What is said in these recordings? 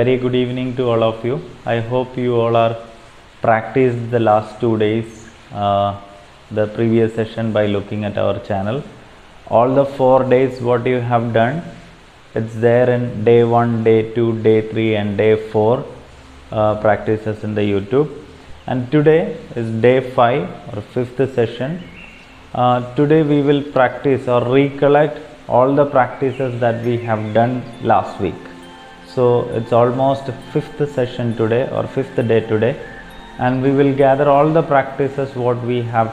very good evening to all of you. I hope you all are practiced the last 2 days, the previous session by looking at our channel. All the 4 days what you have done, it's there in day 1, day 2, day 3 and day 4 practices in the YouTube. And today is day 5 or 5th session. Today we will practice or recollect all the practices that we have done last week. So it's almost 5th session today or 5th day today, and we will gather all the practices what we have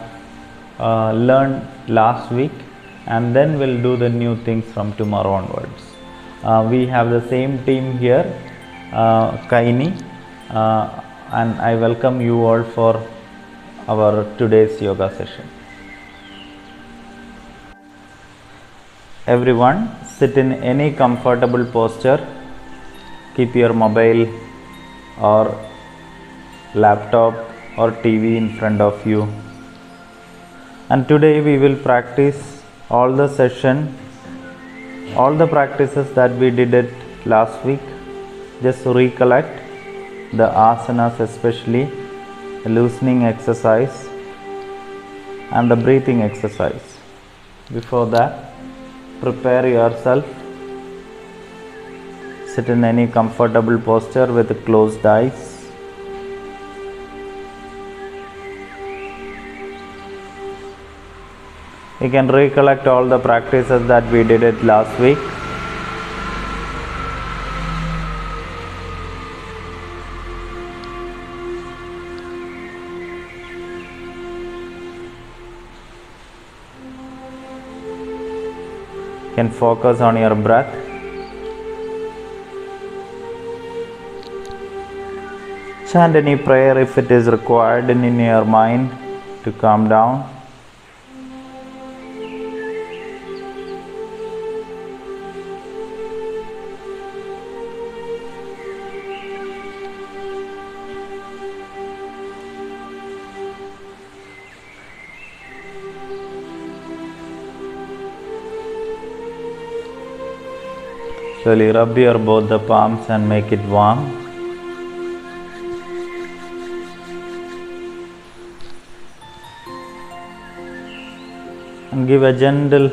learned last week, and then we'll do the new things from tomorrow onwards. We have the same team here, Kaini, and I welcome you all for our today's yoga session. Everyone, sit in any comfortable posture. Keep your mobile or laptop or TV in front of you. And today we will practice all the practices that we did it last week. Just to recollect the asanas, especially the loosening exercise and the breathing exercise. Before that, prepare yourself. Sit in any comfortable posture with closed eyes. You can recollect all the practices that we did it last week. You can focus on your breath. Chant any prayer if it is required in your mind to calm down. Slowly rub your both the palms and make it warm. And give a gentle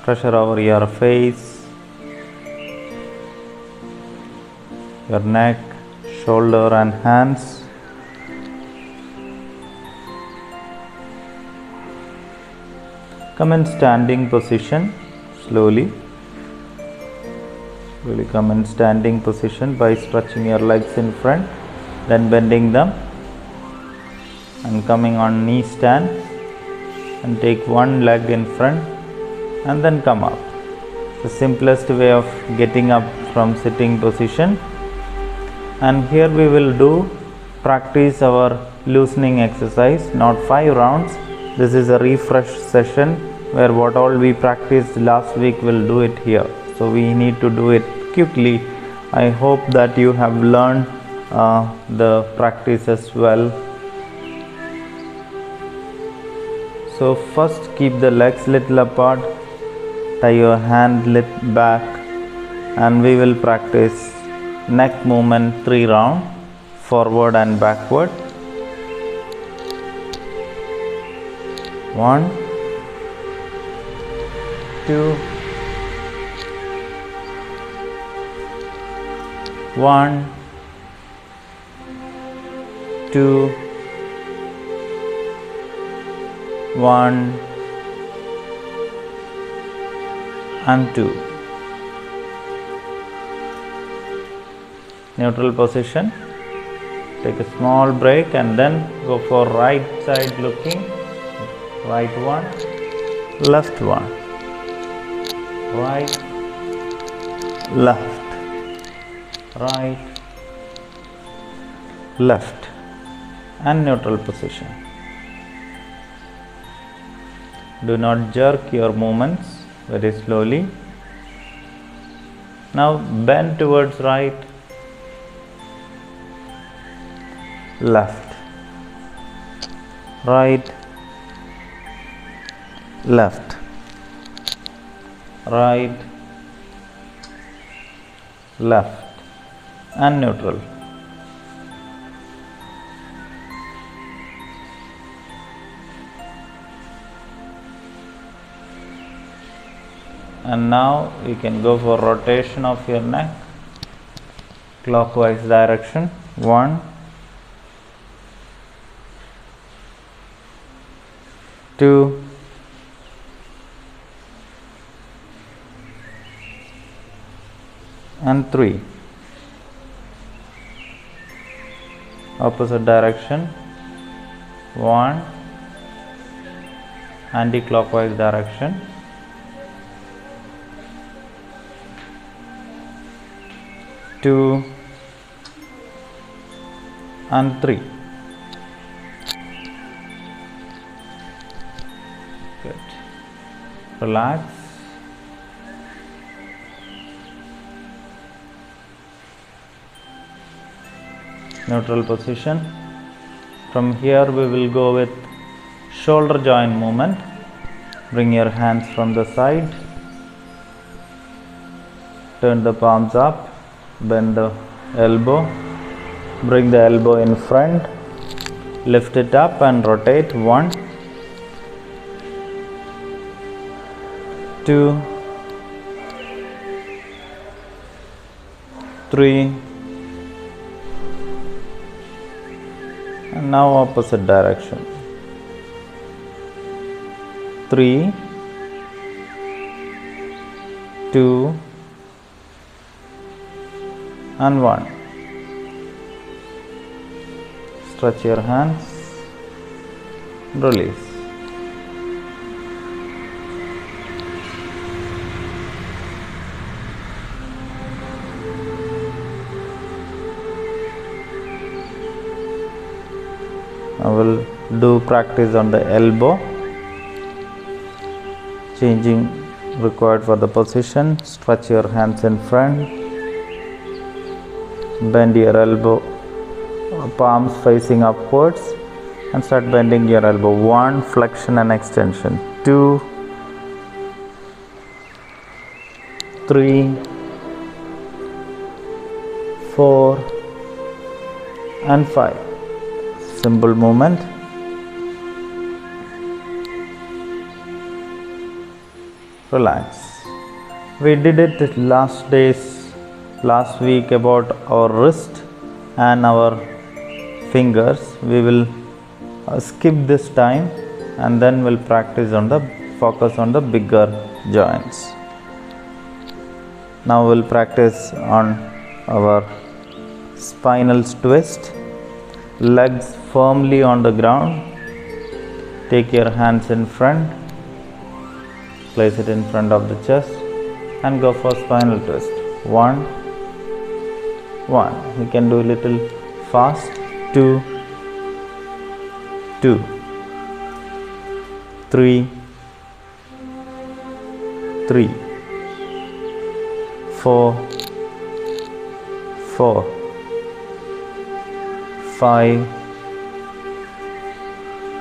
pressure over your face, your neck, shoulder and hands. Come in standing position slowly. Slowly come in standing position by stretching your legs in front, then bending them and coming on knee stand. And take one leg in front and then come up. The simplest way of getting up from sitting position. And here we will practice our loosening exercise, not 5 rounds. This is a refresh session where what all we practiced last week we'll do it here. So we need to do it quickly. I hope that you have learned the practices well. So first keep the legs little apart, tie your hand back, and we will practice neck movement 3 rounds, forward and backward. 1, 2, 1, 2, 1 and 2. Neutral position. Take a small break and then go for right side looking. Right one, left one. Right, left, right, left, and neutral position. Do not jerk your movements, very slowly. Now bend towards right, left, right, left, right, left, and neutral. And now you can go for rotation of your neck, clockwise direction. 1, 2, and 3. Opposite direction. 1, anti-clockwise direction. 2 and 3. Good. Relax. Neutral position. From here we will go with shoulder joint movement. Bring your hands from the side. Turn the palms up. Bend the elbow. Bring the elbow in front. Lift it up and rotate. 1, 2, 3, and now opposite direction. 3, 2, and 1. Stretch your hands, release. I will do practice on the elbow, changing required for the position. Stretch your hands in front. Bend your elbow, palms facing upwards, and start bending your elbow. 1, flexion and extension. 2, 3, 4, and 5. Simple movement. Relax. We did it last week about our wrist and our fingers. We will skip this time and then we'll practice on the focus on the bigger joints. Now we'll practice on our spinal twist. Legs firmly on the ground. Take your hands in front. Place it in front of the chest and go for spinal twist. 1, 1. You can do a little fast. 2, 2, 3, 3, 4, 4, 5,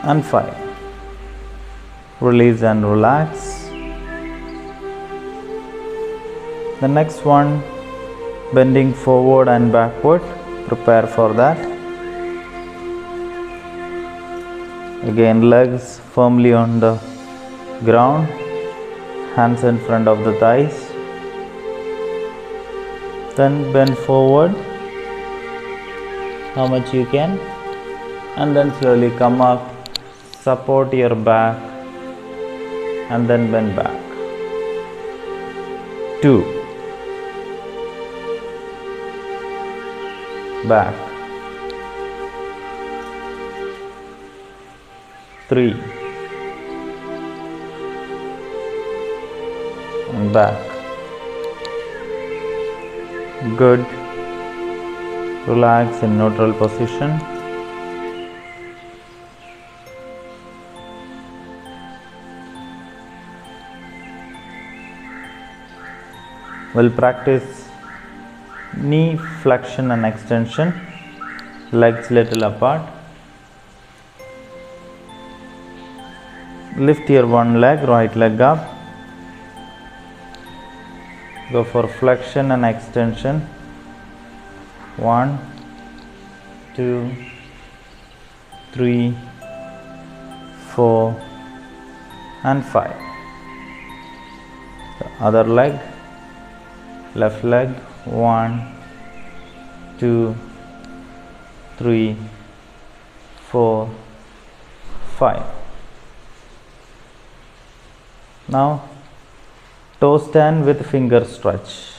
and 5. Release and relax. The next one, bending forward and backward. Prepare for that. Again, legs firmly on the ground, hands in front of the thighs. Then bend forward how much you can, and then slowly come up, support your back, and then bend back. 2, back, 3, and back. Good. Relax in neutral position. We'll practice knee flexion and extension, legs little apart. Lift your one leg, right leg up. Go for flexion and extension. 1, 2, 3, 4 and 5. The other leg, left leg, 1, 2, 3, 4, 5. Now toe stand with finger stretch,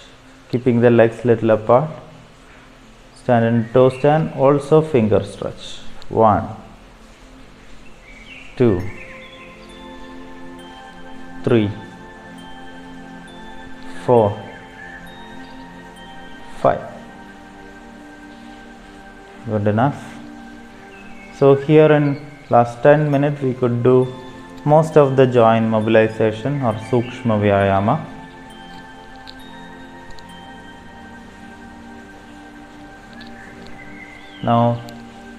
keeping the legs little apart. Stand in toe stand, also finger stretch. 1, 2, 3, 4, 5. Good enough. So here in last 10 minutes we could do most of the joint mobilization or Sukshma Vyayama. Now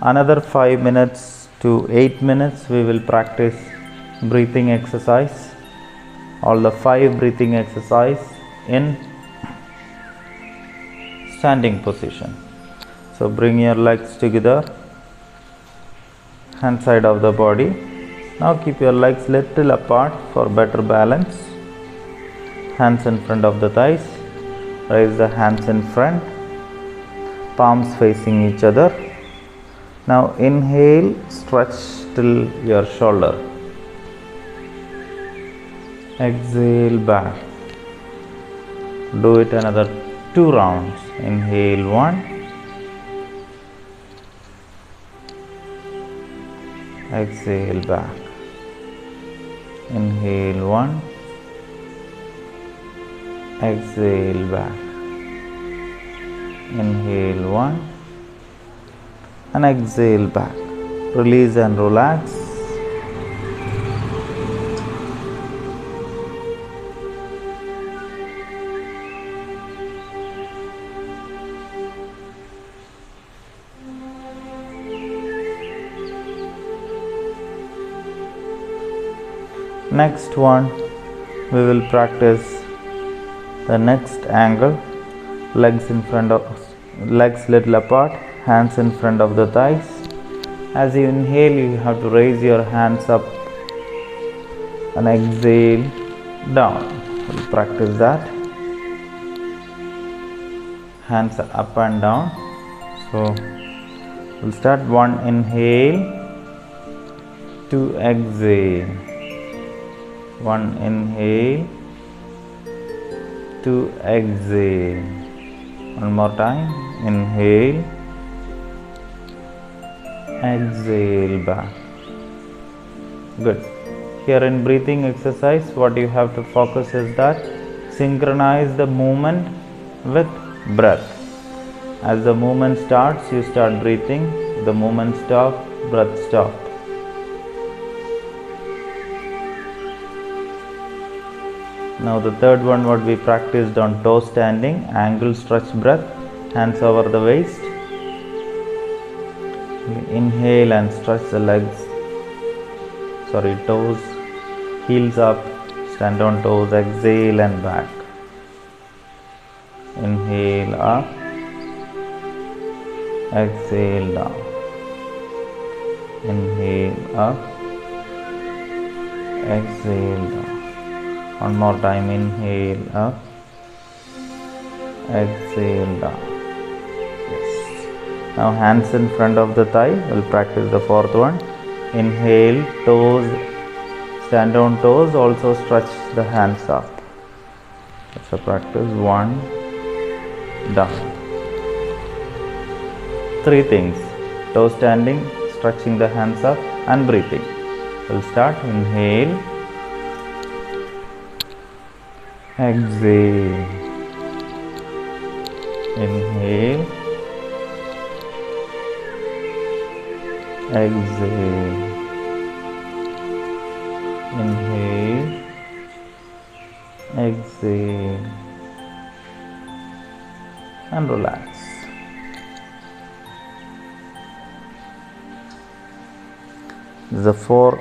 another 5 minutes to 8 minutes we will practice breathing exercise. All the 5 breathing exercise in standing position. So bring your legs together, hand side of the body. Now keep your legs little apart for better balance. Hands in front of the thighs. Raise the hands in front, palms facing each other. Now inhale, stretch till your shoulder. Exhale back. Do it another 2 rounds. Inhale 1. Exhale back. Inhale 1. Exhale back. Inhale 1 and exhale back. Release and relax. Next one, we will practice the next angle. Legs in front of, legs little apart, hands in front of the thighs. As you inhale, you have to raise your hands up and exhale down. We'll practice that. Hands up and down. So we'll start. 1 inhale, 2 exhale. 1 inhale, 2 exhale. One more time. Inhale, exhale back. Good. Here in breathing exercise, what you have to focus is that synchronize the movement with breath. As the movement starts, you start breathing. The movement stops, breath stops. Now the third one, what we practiced on toe standing, angle stretch breath, hands over the waist. Inhale and stretch the legs, toes, heels up, stand on toes, exhale and back. Inhale up, exhale down. Inhale up, exhale down. One more time. Inhale up, exhale down. Yes. Now hands in front of the thigh. We'll practice the fourth one. Inhale, toes, stand on toes, also stretch the hands up. That's a practice. 1, down. 3 things: toe standing, stretching the hands up and breathing. We'll start. Inhale, exhale. Inhale, exhale. Inhale, exhale and relax. This is the 4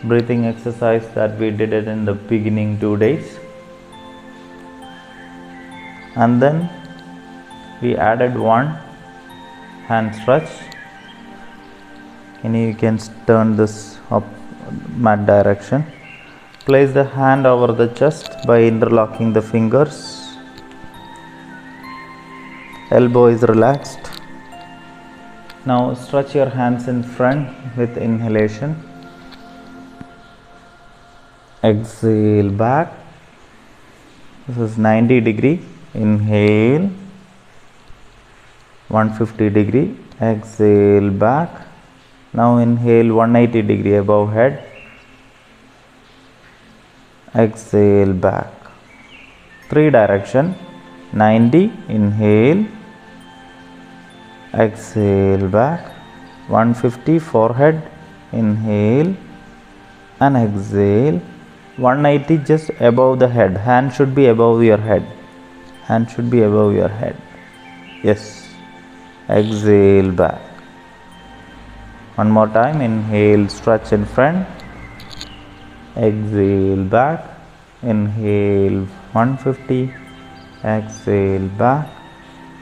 breathing exercise that we did it in the beginning 2 days, and then we added one hand stretch. And you can turn this up mat direction. Place the hand over the chest by interlocking the fingers. Elbow is relaxed. Now stretch your hands in front with inhalation. Exhale back. This is 90 degree. Inhale. 150 degree. Exhale back. Now inhale 180 degree above head. Exhale back. 3 direction. 90. Inhale. Exhale back. 150 forehead. Inhale and exhale. 180 just above the head. Hand should be above your head. Hand should be above your head. Yes. Exhale back. One more time. Inhale, stretch in front. Exhale back. Inhale 150. Exhale back.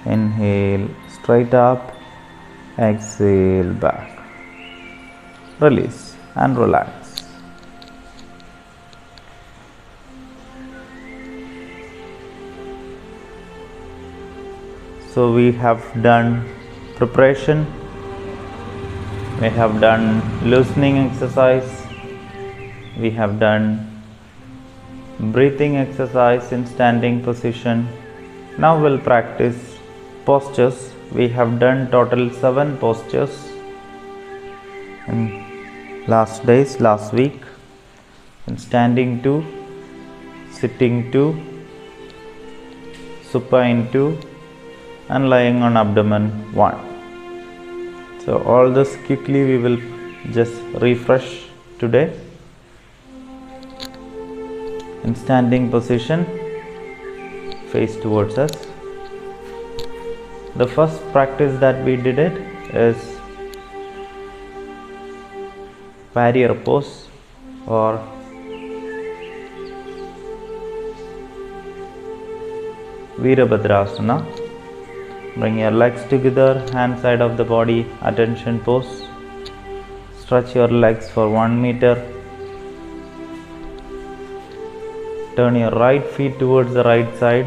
Inhale straight up. Exhale back. Release and relax. So we have done preparation, we have done loosening exercise, we have done breathing exercise in standing position. Now we'll practice postures. We have done total 7 postures in last week. In standing 2, sitting 2, supine 2, and lying on abdomen 1. So all this quickly we will just refresh today. In standing position, face towards us. The first practice that we did it is warrior pose or Virabhadrasana. Bring your legs together, hand side of the body, attention pose. Stretch your legs for 1 meter. Turn your right feet towards the right side.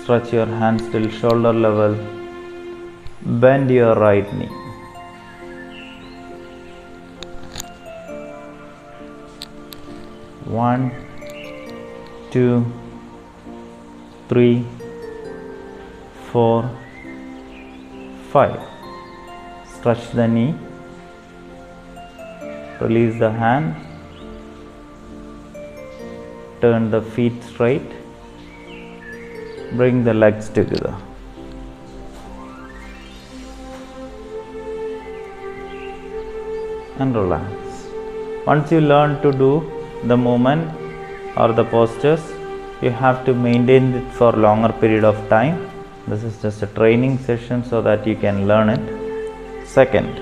Stretch your hands till shoulder level. Bend your right knee. One, 2, 3, 4, 5. Stretch the knee. Release the hand. Turn the feet straight. Bring the legs together. And relax. Once you learn to do the movement or the postures, you have to maintain it for longer period of time. This is just a training session so that you can learn it. Second,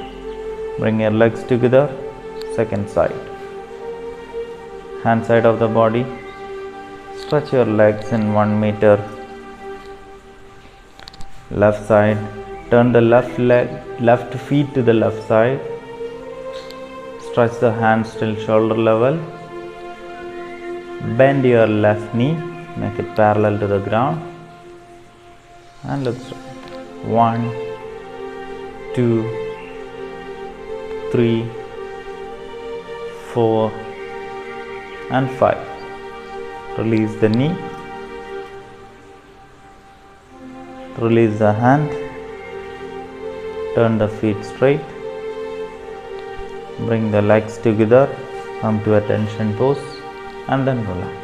bring your legs together. Second side. Hand side of the body. Stretch your legs in 1 meter. Left side. Turn the left feet to the left side. Stretch the hands till shoulder level. Bend your left knee. Make it parallel to the ground. And look straight. 1, 2, 3, 4, and 5. Release the knee. Release the hand. Turn the feet straight. Bring the legs together. Come to attention pose and then relax.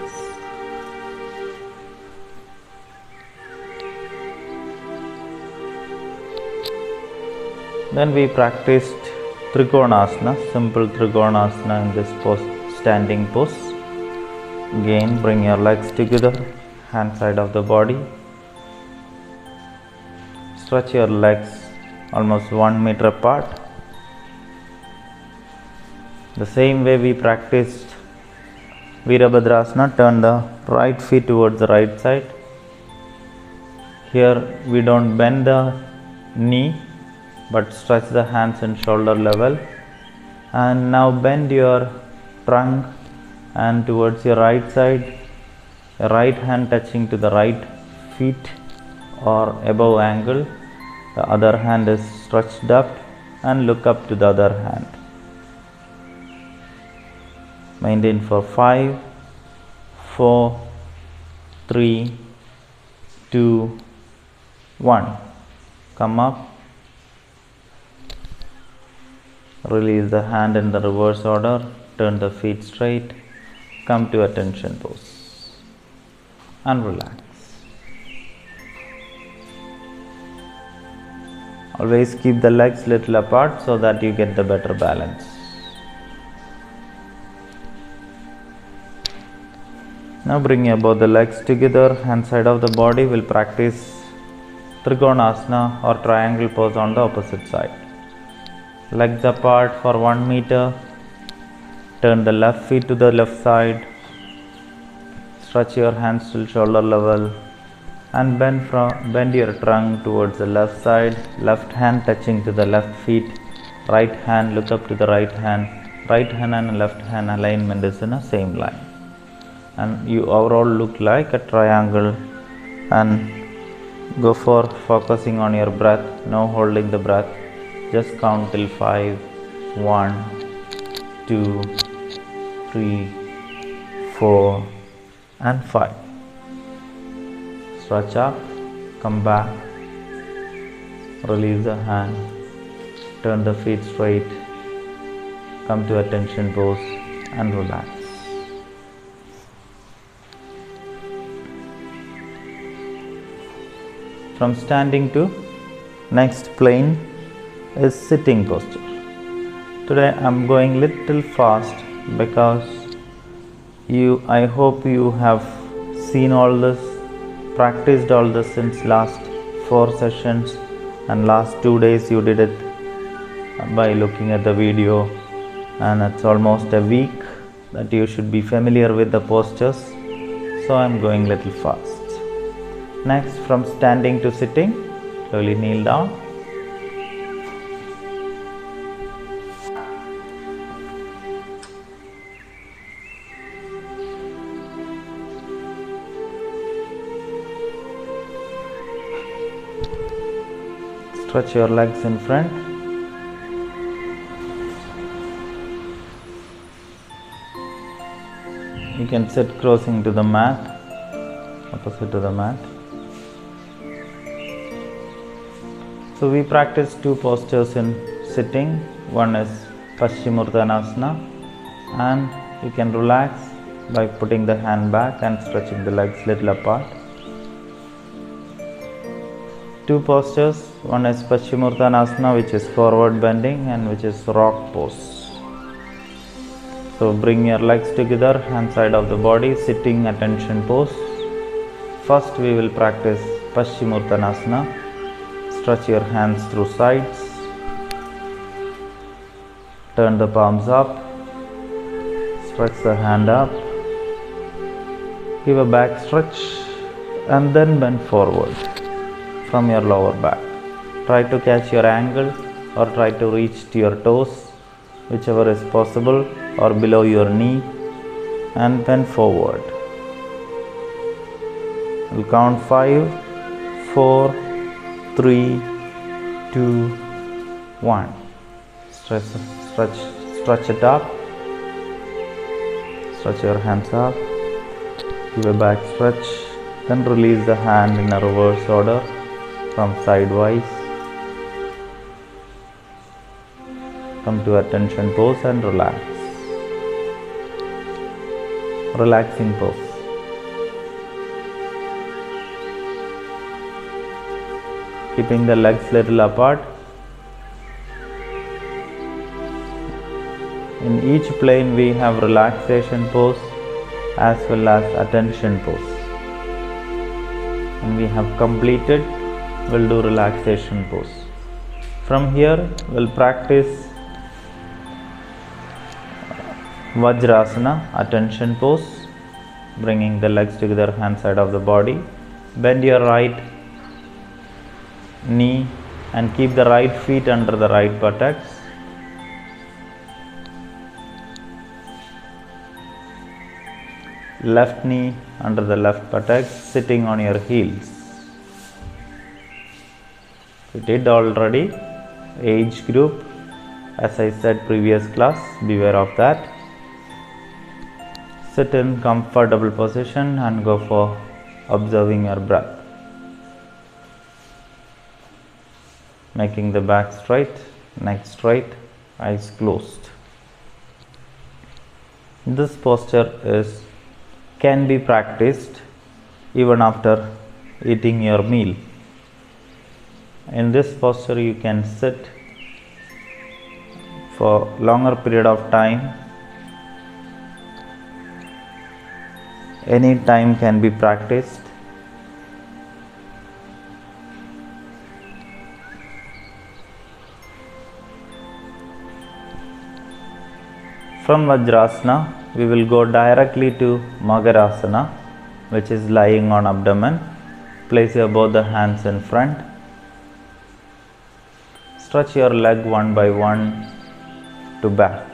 Then we practiced Trikonasana, simple Trikonasana in this pose, standing pose. Again, bring your legs together, hand side of the body. Stretch your legs almost 1 meter apart. The same way we practiced Virabhadrasana, turn the right feet towards the right side. Here we don't bend the knee but stretch the hands and shoulder level. And now bend your trunk and towards your right side, your right hand touching to the right feet or above angle. The other hand is stretched up and look up to the other hand. Maintain for 5, 4, 3, 2, 1. Come up. Release the hand in the reverse order. Turn the feet straight. Come to attention pose and relax. Always keep the legs little apart so that you get the better balance. Now bring both the legs together, hand side of the body. We'll practice Trikonasana or triangle pose on the opposite side. Legs apart for 1 meter. Turn the left feet to the left side. Stretch your hands till shoulder level and bend your trunk towards the left side. Left hand touching to the left feet. Right hand look up to the right hand. Right hand and left hand alignment is in the same line. And you overall look like a triangle. And go for focusing on your breath. No holding the breath. Just count till 5. 1, 2, 3, 4 and 5. Stretch up, come back, release the hand, turn the feet straight, come to attention pose and relax. From standing to next plane is sitting posture. Today I am going little fast because I hope you have seen all this, practiced all this since last 4 sessions, and last 2 days you did it by looking at the video, and it's almost a week that you should be familiar with the postures, so I'm going little fast. Next, from standing to sitting, slowly kneel down. Stretch your legs in front. You can sit crossing to the mat, opposite to the mat. So we practice 2 postures in sitting. One is Paschimottanasana, and you can relax by putting the hand back and stretching the legs little apart. 2 postures. One is Paschimottanasana, which is forward bending, and which is rock pose. So bring your legs together, hand side of the body, sitting attention pose. First we will practice Paschimottanasana. Stretch your hands through sides. Turn the palms up. Stretch the hand up. Give a back stretch and then bend forward from your lower back. Try to catch your angle or try to reach to your toes, whichever is possible, or below your knee, and bend forward. We'll count 5, 4, 3, 2, 1. Stretch it up. Stretch your hands up. Give a back stretch. Then release the hand in a reverse order from sidewise. Come to attention pose and relax. Relaxing pose. Keeping the legs little apart. In each plane we have relaxation pose as well as attention pose. When we have completed, we'll do relaxation pose. From here we'll practice Vajrasana, attention pose, bringing the legs together, hand side of the body. Bend your right knee and keep the right feet under the right buttocks. Left knee under the left buttocks, sitting on your heels. We did already. Age group, as I said previous class, beware of that. Sit in comfortable position and go for observing your breath. Making the back straight, neck straight, eyes closed. This posture can be practiced even after eating your meal. In this posture you can sit for longer period of time. Any time can be practiced. From Vajrasana, we will go directly to Magarasana, which is lying on abdomen. Place your both the hands in front. Stretch your leg one by one to back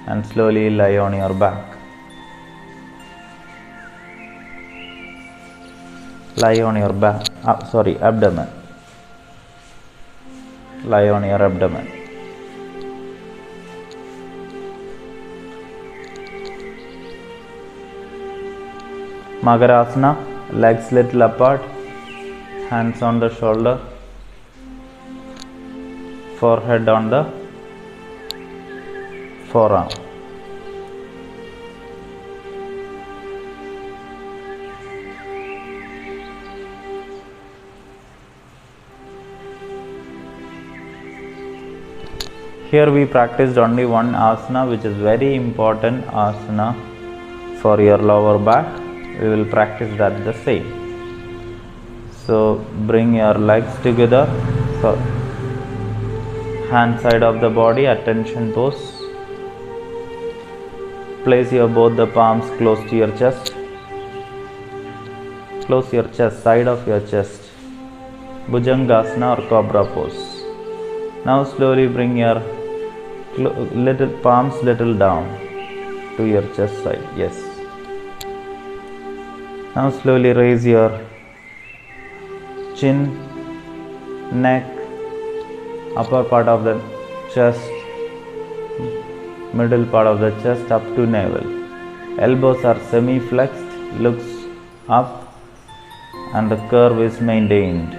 and slowly lie on your back. Lie on your back, abdomen. Lie on your abdomen. Magarasana, legs little apart, hands on the shoulder, forehead on the forearm. Here we practiced only one asana, which is very important asana for your lower back. We will practice that the same. So bring your legs together. So hand side of the body, attention pose. Place your both the palms close to your chest. Close your chest, side of your chest. Bhujangasana or cobra pose. Now slowly bring your little palms little down to your chest side. Yes. Now slowly raise your chin, neck, upper part of the chest, middle part of the chest up to navel. Elbows are semi-flexed, looks up, and the curve is maintained.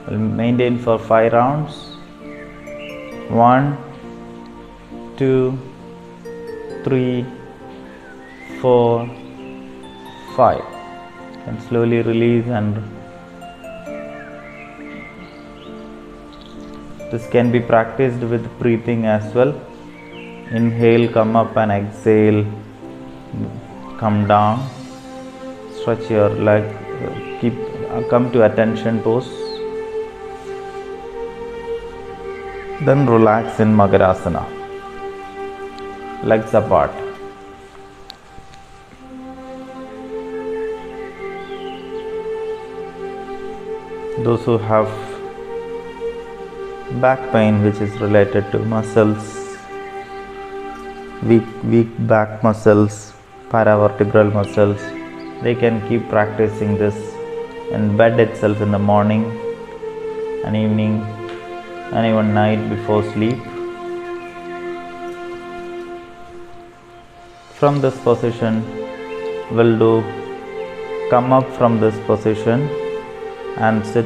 We'll maintain for 5 rounds. 1, 2, 3, 4, 5. And slowly release, and this can be practiced with breathing as well. Inhale, come up, and exhale, come down. Stretch your leg, come to attention pose. Then relax in Magarasana. Legs apart. Those who have back pain, which is related to muscles, weak back muscles, paravertebral muscles, they can keep practicing this in bed itself in the morning and evening and even night before sleep. From this position, we'll do come up from this position and sit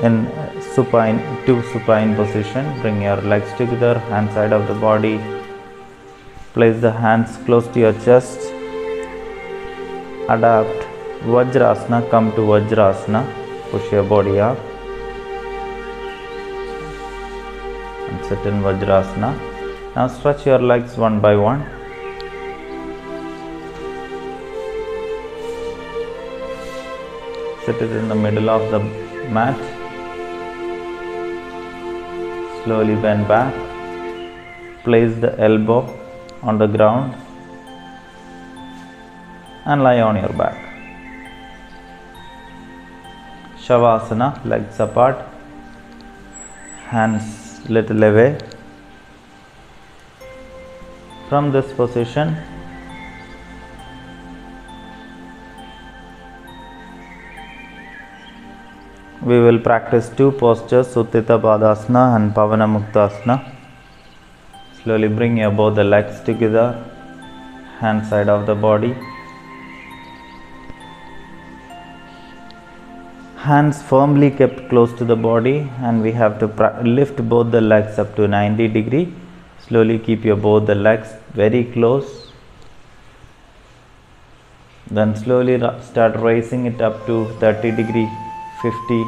in supine position. Bring your legs together, hand side of the body. Place the hands close to your chest. Adapt Vajrasana, come to Vajrasana. Push your body up and sit in Vajrasana. Now stretch your legs one by one. Sit it in the middle of the mat. Slowly bend back. Place the elbow on the ground and lie on your back. Shavasana, legs apart, hands little away. From this position, we will practice two postures, Utthita Padasana and Pavana Muktasana. Slowly bring your both the legs together, hand side of the body. Hands firmly kept close to the body, and we have to lift both the legs up to 90 degree. Slowly keep your both the legs very close. Then slowly start raising it up to 30 degree, 50,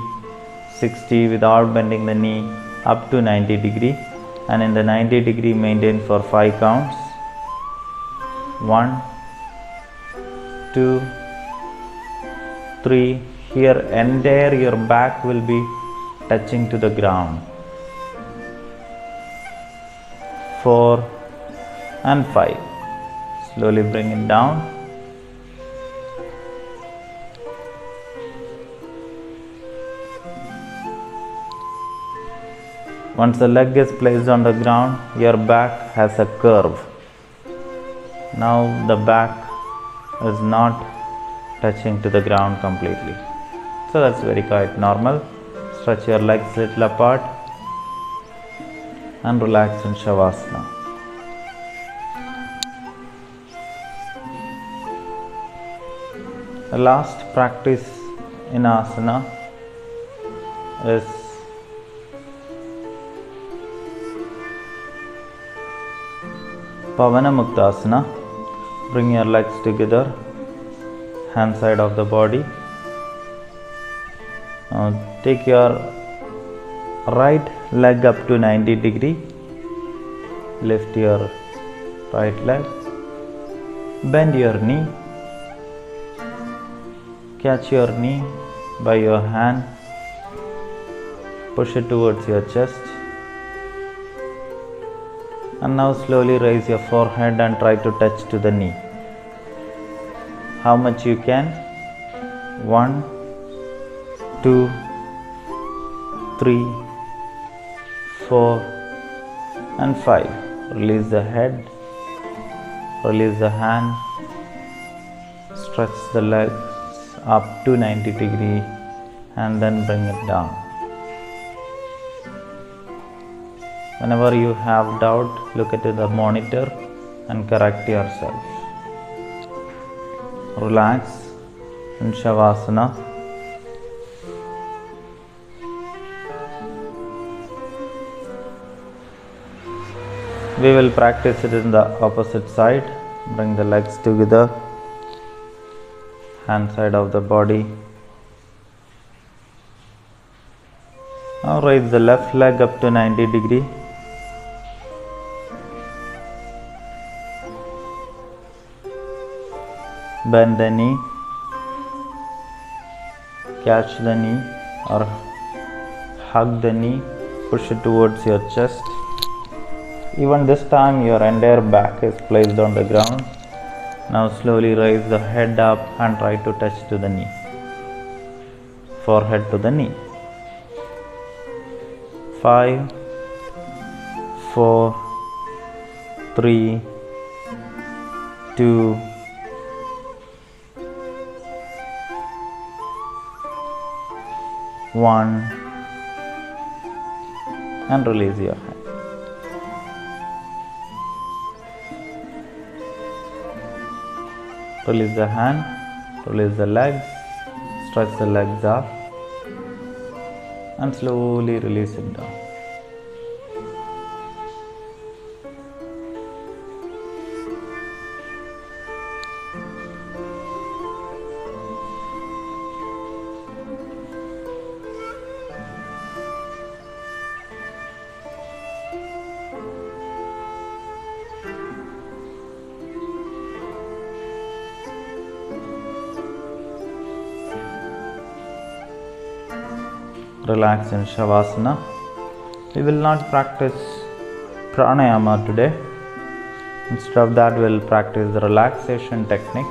60 without bending the knee up to 90 degree, and in the 90 degree maintain for 5 counts. 1, 2, 3. Here entire your back will be touching to the ground. 4 and 5. Slowly bring it down. Once the leg is placed on the ground, your back has a curve. Now the back is not touching to the ground completely. So that's very quite normal. Stretch your legs little apart and relax in Shavasana. The last practice in asana is Pavana Muktasana. Bring your legs together, hand side of the body. Now take your right leg up to 90 degree. Lift your right leg. Bend your knee. Catch your knee by your hand. Push it towards your chest. And now slowly raise your forehead and try to touch to the knee. How much you can? 1, 2, 3, 4 and 5. Release the head. Release the hand. Stretch the legs up to 90 degree and then bring it down. Whenever you have doubt, look at the monitor and correct yourself. Relax in Shavasana. We will practice it in the opposite side. Bring the legs together, hand side of the body. Now raise the left leg up to 90 degree. Bend the knee, catch the knee or hug the knee, push it towards your chest. Even this time your entire back is placed on the ground. Now slowly raise the head up and try to touch to the knee, forehead to the knee. 5, 4, 3, 2, 1 and release your hand. Release the hand, release the legs, stretch the legs up and slowly release it down. Relax in Shavasana. We will not practice pranayama today. Instead of that, we will practice the relaxation technique.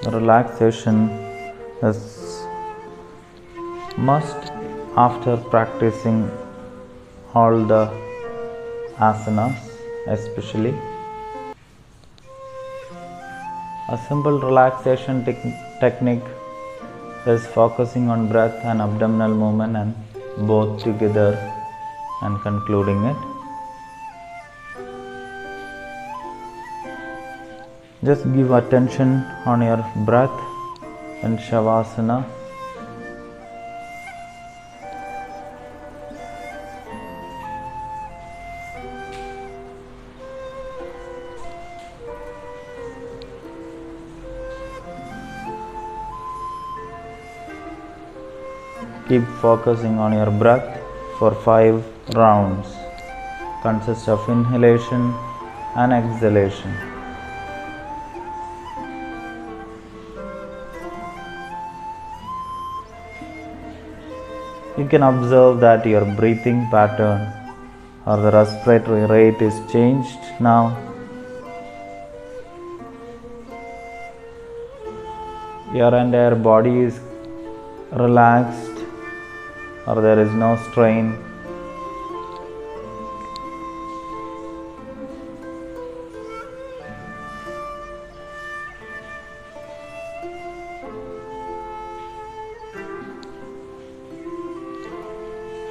Relaxation is must after practicing all the asanas, especially. A simple relaxation technique is focusing on breath and abdominal movement and both together and concluding it. Just give attention on your breath in Shavasana. Keep focusing on your breath for 5 rounds. Consists of inhalation and exhalation. You can observe that your breathing pattern or the respiratory rate is changed now. Your entire body is relaxed or there is no strain.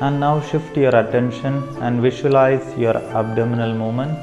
And now shift your attention and visualize your abdominal movement.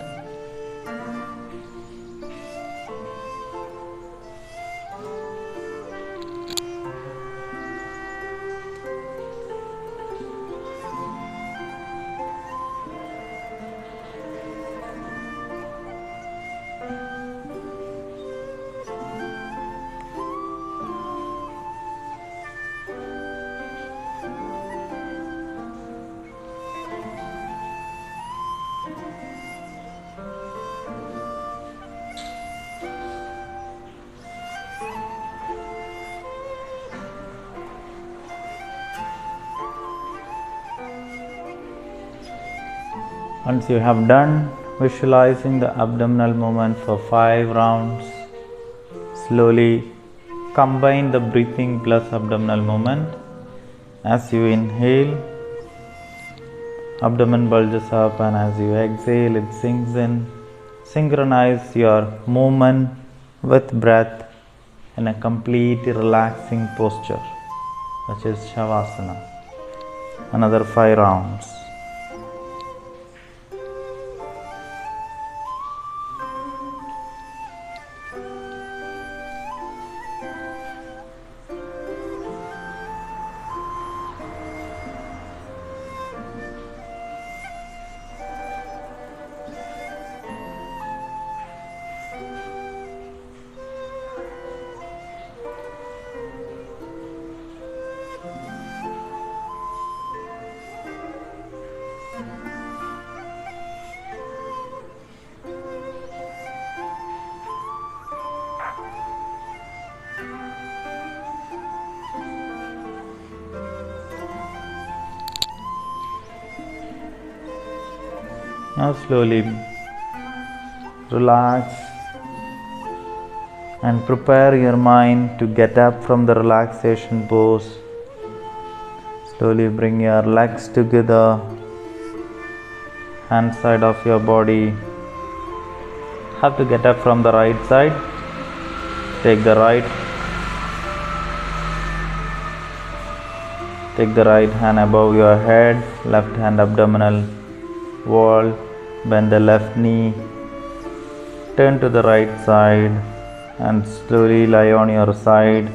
Once you have done visualizing the abdominal movement for 5 rounds, slowly combine the breathing plus abdominal movement. As you inhale, abdomen bulges up, and as you exhale, it sinks in. Synchronize your movement with breath in a complete relaxing posture, which is Shavasana. Another 5 rounds. Now slowly relax and prepare your mind to get up from the relaxation pose. Slowly bring your legs together, hand side of your body. Have to get up from the right side. Take the right hand above your head, left hand abdominal wall. Bend the left knee, turn to the right side and slowly lie on your side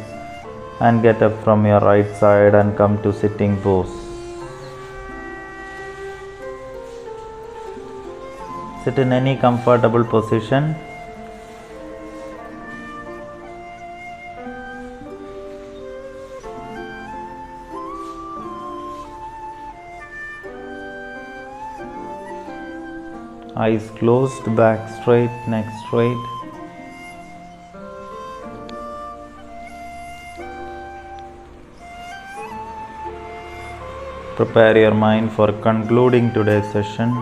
and get up from your right side and come to sitting pose. Sit in any comfortable position. Eyes closed, back straight, neck straight. Prepare your mind for concluding today's session.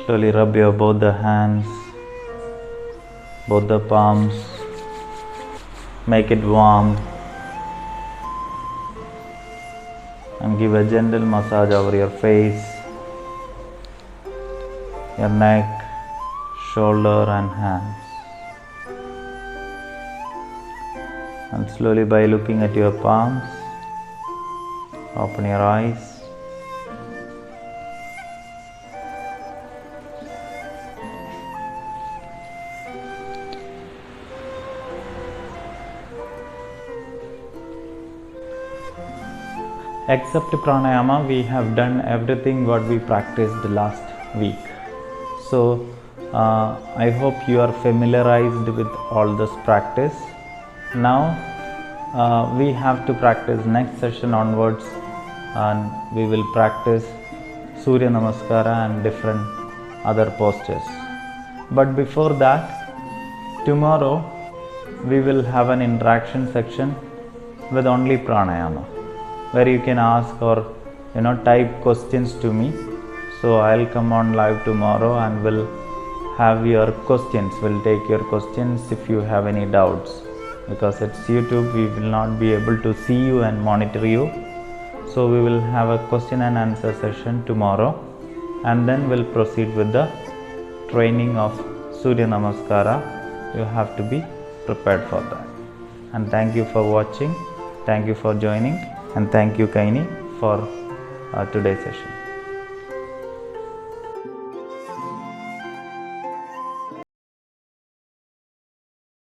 Slowly rub your both the hands, both the palms, make it warm, and give a gentle massage over your face, your neck, shoulder and hands. And slowly, by looking at your palms, open your eyes. Except pranayama, we have done everything what we practiced last week. So I hope you are familiarized with all this practice. Now we have to practice next session onwards, and we will practice Surya Namaskara and different other postures. But before that, tomorrow we will have an interaction section with only pranayama, where you can ask or type questions to me. So I'll come on live tomorrow and will have your questions. We'll take your questions if you have any doubts. Because it's YouTube, we will not be able to see you and monitor you. So we will have a question and answer session tomorrow, and then we'll proceed with the training of Surya Namaskara. You have to be prepared for that. And thank you for watching. Thank you for joining. And thank you, Kaini, for today's session.